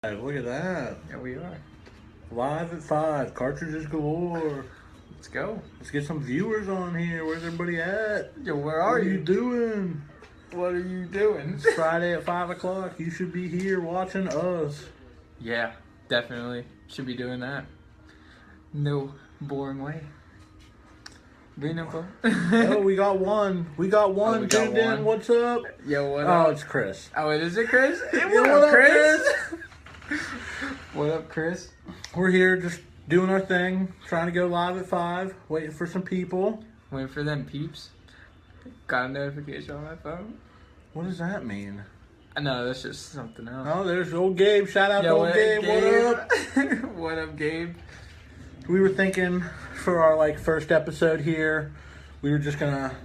Look at that. Yeah, we are. Live at 5. Cartridges galore. Let's go. Let's get some viewers on here. Where's everybody at? Yo, where What are are you you? doing? What are you doing? It's Friday at 5 o'clock. You should be here watching us. Yeah, definitely. Should be doing that. No boring way. Beautiful. Oh, we got one. We got one. we got Tuned in. one. What's up? Yo, what Oh, up? it's Chris. Oh, is it Chris? Hey, Yeah, what up, Chris? What up, Chris? We're here just doing our thing. Trying to go live at 5. Waiting for some people. Waiting for them peeps. Got a notification on my phone. What does that mean? I know, that's just something else. Oh, there's old Gabe. Shout out to Yo, old Gabe. What up? What up, Gabe? We were thinking for our first episode here, we were just gonna,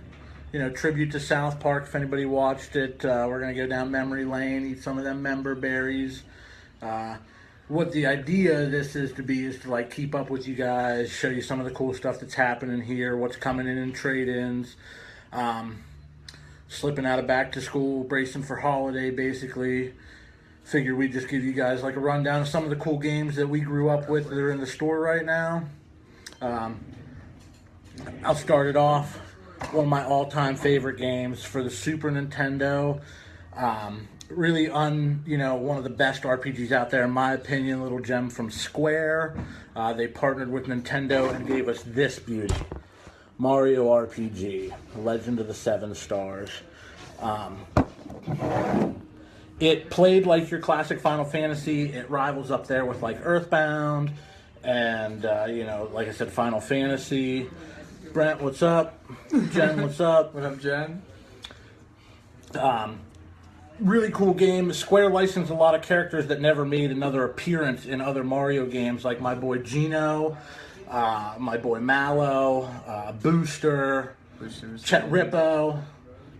tribute to South Park. If anybody watched it, we're gonna go down memory lane, eat some of them member berries. What the idea of this is to keep up with you guys, show you some of the cool stuff that's happening here, what's coming in trade-ins, slipping out of back to school, bracing for holiday, basically. Figure we'd just give you guys a rundown of some of the cool games that we grew up with that are in the store right now. I'll start it off. One of my all-time favorite games for the Super Nintendo. Really one of the best RPGs out there, in my opinion. Little gem from Square. They partnered with Nintendo and gave us this beauty. Mario RPG, Legend of the Seven Stars. It played like your classic Final Fantasy. It rivals up there with Earthbound and, like I said, Final Fantasy. Brent, what's up? Jen, what's up? What up, Jen? Really cool game. Square licensed a lot of characters that never made another appearance in other Mario games, like my boy Gino, my boy Mallow, Booster, Chet Rippo.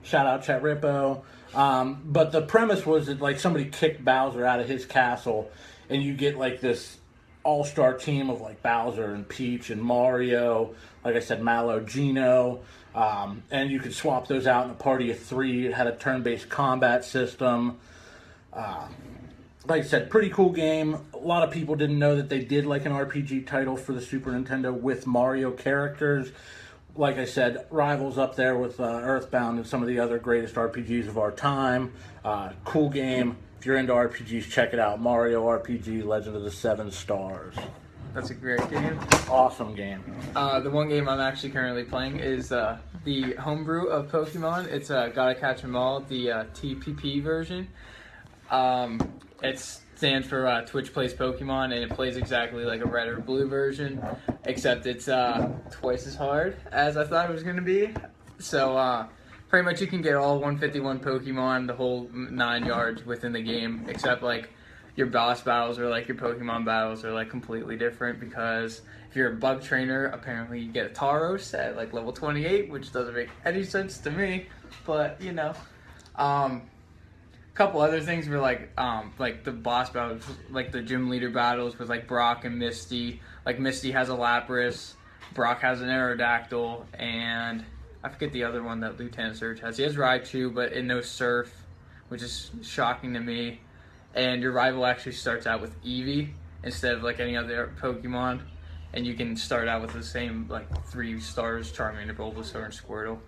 Shout out Chet Rippo. But the premise was that somebody kicked Bowser out of his castle, and you get this all-star team of Bowser and Peach and Mario, like I said, Mallow, Gino, and you could swap those out in a party of 3. It had a turn-based combat system. Like I said, pretty cool game. A lot of people didn't know that they did an RPG title for the Super Nintendo with Mario characters. Like I said, rivals up there with Earthbound and some of the other greatest RPGs of our time. Cool game. If you're into RPGs, check it out. Mario RPG, Legend of the Seven Stars. That's a great game. Awesome game. The one game I'm actually currently playing is the homebrew of Pokemon. It's Gotta Catch 'Em All, the TPP version. It stands for Twitch Plays Pokemon, and it plays exactly like a red or blue version, except it's twice as hard as I thought it was going to be. So pretty much you can get all 151 Pokemon, the whole 9 yards within the game, except your boss battles or your Pokemon battles are completely different, because if you're a bug trainer, apparently you get a Tauros at level 28, which doesn't make any sense to me, but couple other things were the boss battles, the gym leader battles with Brock and Misty. Misty has a Lapras, Brock has an Aerodactyl, and I forget the other one that Lieutenant Surge has. He has Raichu, but it knows Surf, which is shocking to me. And your rival actually starts out with Eevee instead of any other Pokemon, and you can start out with the same 3 stars: Charmander, Bulbasaur, and Squirtle.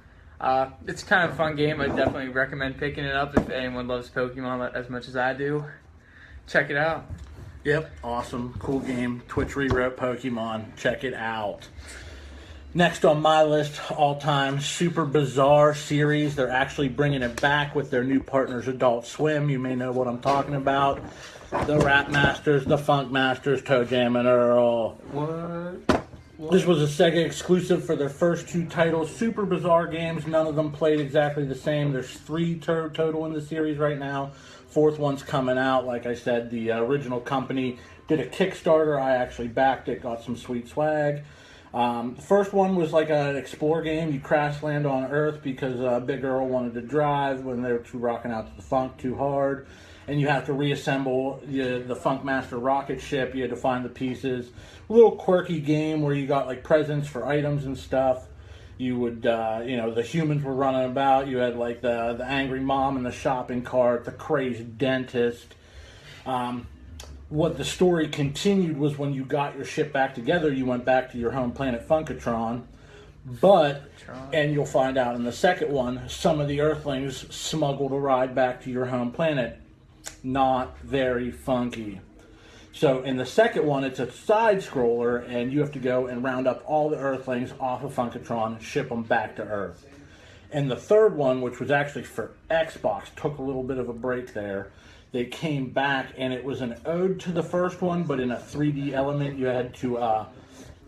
It's kind of a fun game. I definitely recommend picking it up if anyone loves Pokemon as much as I do. Check it out. Yep, awesome, cool game. Twitch rewrote Pokemon. Check it out. Next on my list, all-time Super Bizarre series. They're actually bringing it back with their new partners, Adult Swim. You may know what I'm talking about. The Rap Masters, the Funk Masters, Toe Jam and Earl. What? This was a Sega exclusive for their first 2 titles. Super bizarre games. None of them played exactly the same. There's 3 total in the series right now. 4th one's coming out. Like I said, the original company did a Kickstarter. I actually backed it. Got some sweet swag. The first one was an explore game. You crash land on Earth because Big Earl wanted to drive when they were rocking out to the funk too hard. And you have to reassemble the Funk Master rocket ship. You had to find the pieces. A little quirky game where you got presents for items and stuff. You would, the humans were running about. You had the angry mom in the shopping cart, the crazed dentist. what the story continued was when you got your ship back together, you went back to your home planet Funkatron. But, and you'll find out in the second one, some of the Earthlings smuggled a ride back to your home planet. Not very funky. So in the second one, it's a side scroller, and you have to go and round up all the Earthlings off of Funkatron and ship them back to Earth. And the third one, which was actually for Xbox, took a little bit of a break there. They came back, and it was an ode to the first one, but in a 3D element. You had to,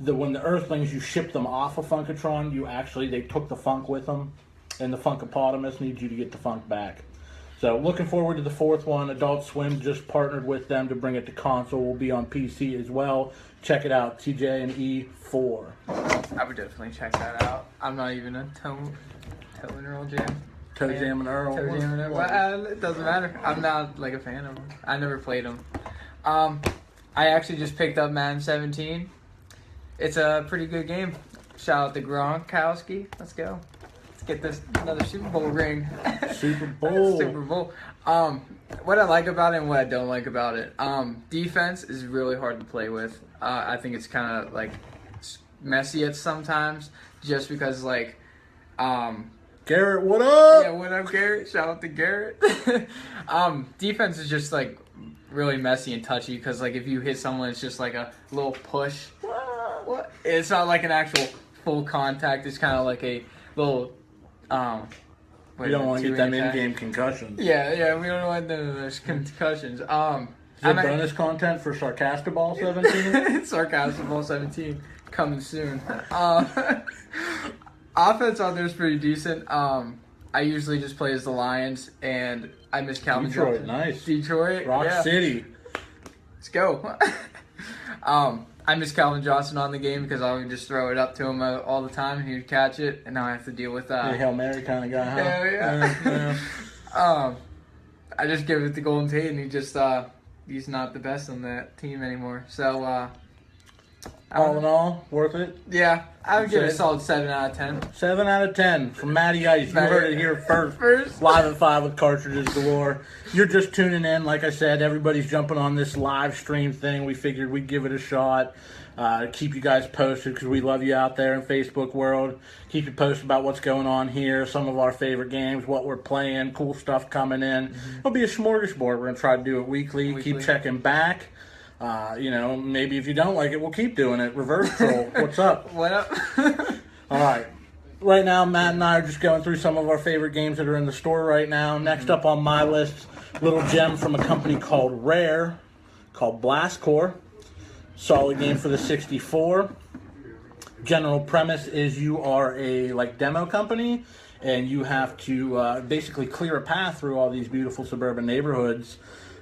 when the Earthlings, you shipped them off of Funkatron, they took the funk with them, and the Funkapotamus needs you to get the funk back. So looking forward to the fourth one. Adult Swim just partnered with them to bring it to console. Will be on PC as well. Check it out, TJ and E4. I would definitely check that out. I'm not even a Toe and Earl Jam. Toe Jam and Earl. Toe Jam and Earl. Well, it doesn't matter. I'm not like a fan of them. I never played them. I actually just picked up Madden 17. It's a pretty good game. Shout out to Gronkowski. Let's go. Let's get this another Super Bowl ring. Super Bowl. Super Bowl. What I like about it and what I don't like about it. Defense is really hard to play with. I think it's kind of like messy at sometimes, just because like. Garrett, what up? Yeah, what up, Garrett? Shout out to Garrett. Defense is just like really messy and touchy because like if you hit someone, it's just like a little push. What? It's not like an actual full contact. It's kind of like a little. We don't want to get them in-game concussions. Yeah, we don't want those concussions. Is there bonus content for Sarcastaball 17? Sarcastaball 17 coming soon. Offense on there is pretty decent. I usually just play as the Lions, and I miss Calvin Detroit, Johnson. nice. Detroit, Rock City. Let's go. I miss Calvin Johnson on the game because I would just throw it up to him all the time, and he would catch it, and now I have to deal with that. Hail Mary kind of guy, huh? Yeah. I just give it to Golden Tate, and he's not the best on that team anymore. So, all in all, worth it? Yeah, I would give it a solid 7 out of 10. 7 out of 10 from Matty Ice. You heard it here first. Live at 5 with Cartridges Galore. You're just tuning in. Like I said, everybody's jumping on this live stream thing. We figured we'd give it a shot. Keep you guys posted because we love you out there in Facebook world. Keep you posted about what's going on here, some of our favorite games, what we're playing, cool stuff coming in. It'll be a smorgasbord. We're going to try to do it weekly. Keep checking back. Maybe if you don't like it, we'll keep doing it. Reverse troll. What's up? What up? All right. Right now, Matt and I are just going through some of our favorite games that are in the store right now. Next up on my list, little gem from a company called Rare, called Blast Core. Solid game for the 64. General premise is you are a demo company, and you have to basically clear a path through all these beautiful suburban neighborhoods.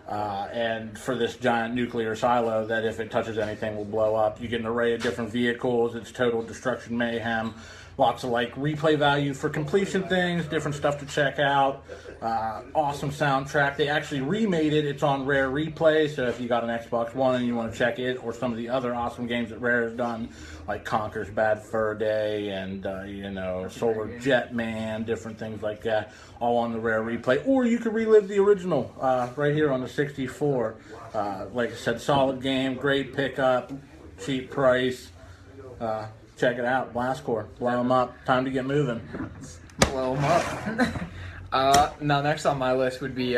And for this giant nuclear silo that if it touches anything will blow up. You get an array of different vehicles. It's total destruction mayhem. Lots of replay value for completion things, different stuff to check out. Awesome soundtrack. They actually remade it. It's on Rare Replay, so if you got an Xbox One and you want to check it, or some of the other awesome games that Rare has done, like Conker's Bad Fur Day and Solar Jetman, different things like that, all on the Rare Replay. Or you could relive the original right here on the 64. Like I said, solid game, great pickup, cheap price. Check it out, Blast Core. Blow them up. Time to get moving. Blow them up. Now, next on my list would be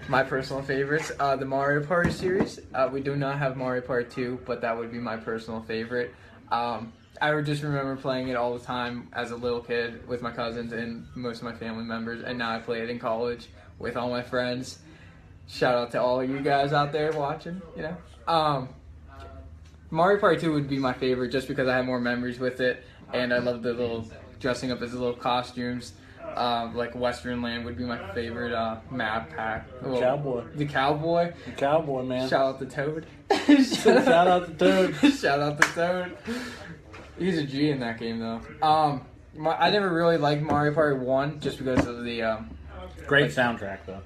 my personal favorites, the Mario Party series. We do not have Mario Party 2, but that would be my personal favorite. I would just remember playing it all the time as a little kid with my cousins and most of my family members, and now I play it in college with all my friends. Shout out to all of you guys out there watching, Mario Party 2 would be my favorite just because I have more memories with it, and I love the little dressing up as little costumes. Western Land would be my favorite map pack. Cowboy. The Cowboy. The Cowboy, man. Shout out to Toad. Shout out to Toad. Shout out to Toad. He's a G in that game, though. I never really liked Mario Party 1 just because of the... Great soundtrack, though.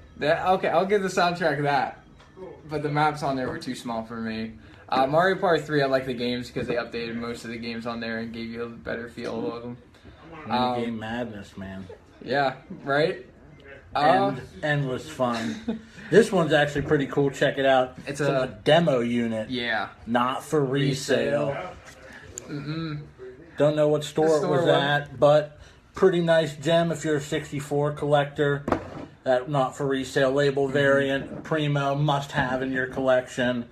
Okay, I'll give the soundtrack that. But the maps on there were too small for me. Mario Party 3, I like the games because they updated most of the games on there and gave you a better feel of them. Game madness, man. Yeah, right? and endless fun. This one's actually pretty cool. Check it out. It's from a demo unit. Yeah. Not for resale. Mm-mm. Don't know what store it was one. at, but pretty nice gem if you're a 64 collector. That not for resale label variant. Primo, must have in your collection.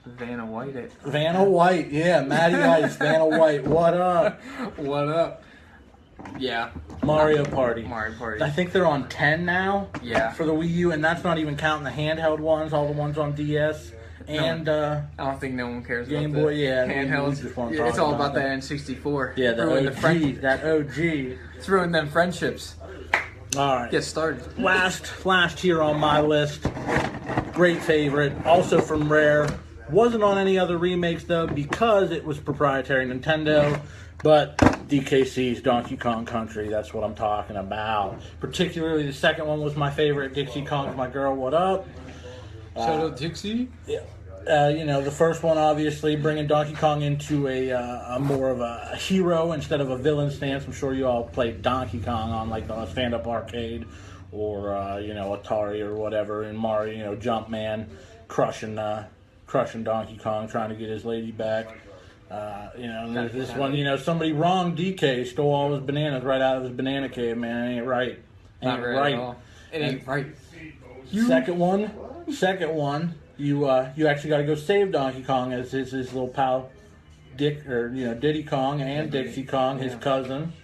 Vanna White it. Vanna White, yeah. Matty Ice, Vanna White. What up? What up? Yeah. Mario Party. Mario Party. I think they're on 10 now. Yeah. For the Wii U, and that's not even counting the handheld ones, all the ones on DS and I don't think no one cares Game about Boy. the Yeah, handhelds. just want to Yeah, it's talk all about that. that N64. Yeah, that Ruined OG. That OG. It's ruined them friendships. All right. Get started. Last here on my list. Great favorite, also from Rare. Wasn't on any other remakes though because it was proprietary Nintendo. But DKC's Donkey Kong Country, that's what I'm talking about. Particularly the second one was my favorite. Dixie Kong's My Girl, What Up? Shout out Dixie. Yeah. The first one obviously bringing Donkey Kong into a more of a hero instead of a villain stance. I'm sure you all played Donkey Kong on like the stand-up arcade or Atari or whatever. And Mario, Jumpman crushing Donkey Kong, trying to get his lady back. There's this one. Somebody wronged DK, stole all his bananas right out of his banana cave. Man, it ain't right. Not right at all. It ain't right. Second one. You actually got to go save Donkey Kong as his little pal, Diddy Kong and Dixie Kong, his cousin,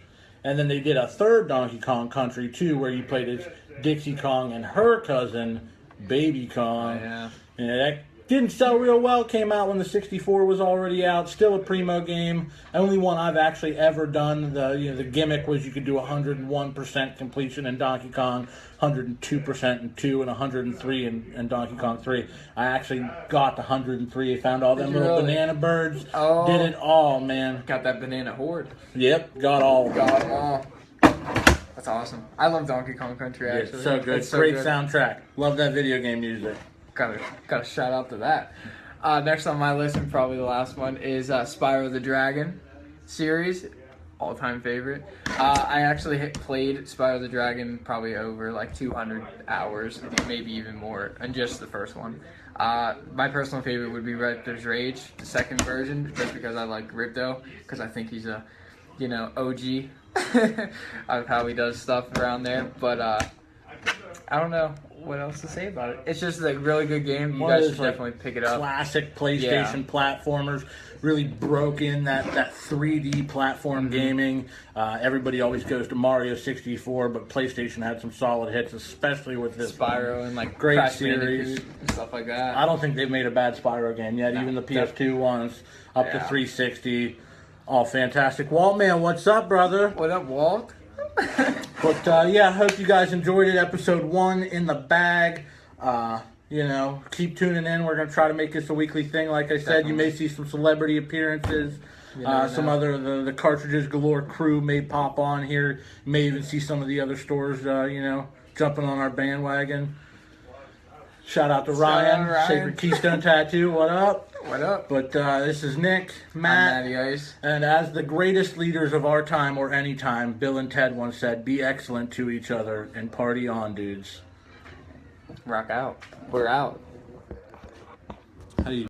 and then they did a third Donkey Kong Country too, where you played as Dixie Kong and her cousin, Baby Kong. Yeah. That didn't sell real well. Came out when the 64 was already out. Still a primo game. Only one I've actually ever done. The gimmick was you could do 101% completion in Donkey Kong, 102% in 2, and 103 in Donkey Kong 3. I actually got the 103. Found all them little banana birds. Oh. Did it all, man. Got that banana horde. Yep, got all. Got them all. That's awesome. I love Donkey Kong Country, actually. Yeah, so good. It's so Great good. soundtrack. Love that video game music. Gotta shout out to that. Next on my list, and probably the last one, is Spyro the Dragon series. All-time favorite. I actually played Spyro the Dragon probably over like 200 hours, maybe even more, and just the first one. My personal favorite would be Ripto's Rage, the second version, just because I like Ripto, because I think he's a, OG of how he does stuff around there. But I don't know what else to say about it. It's just a really good game. You guys should definitely pick it up. Classic PlayStation platformers. Really broke in that 3D platform gaming. Everybody always goes to Mario 64, but PlayStation had some solid hits, especially with this Spyro and like great Crash series Bandicoot and stuff like that. I don't think they've made a bad Spyro game yet. Even the PS2 ones up to 360, all fantastic. Walt, man, what's up, brother? What up, Walt? But I hope you guys enjoyed it. Episode 1 in the bag. Keep tuning in. We're going to try to make this a weekly thing. Like I said, you may see some celebrity appearances. Some other, the Cartridges Galore crew may pop on here. You may even see some of the other stores, jumping on our bandwagon. Shout out to Ryan. Sacred Keystone Tattoo. What up? What up? But this is Nick, Matt, I'm Matty Ice. And as the greatest leaders of our time or any time, Bill and Ted once said, be excellent to each other and party on, dudes. Rock out. We're out. How do you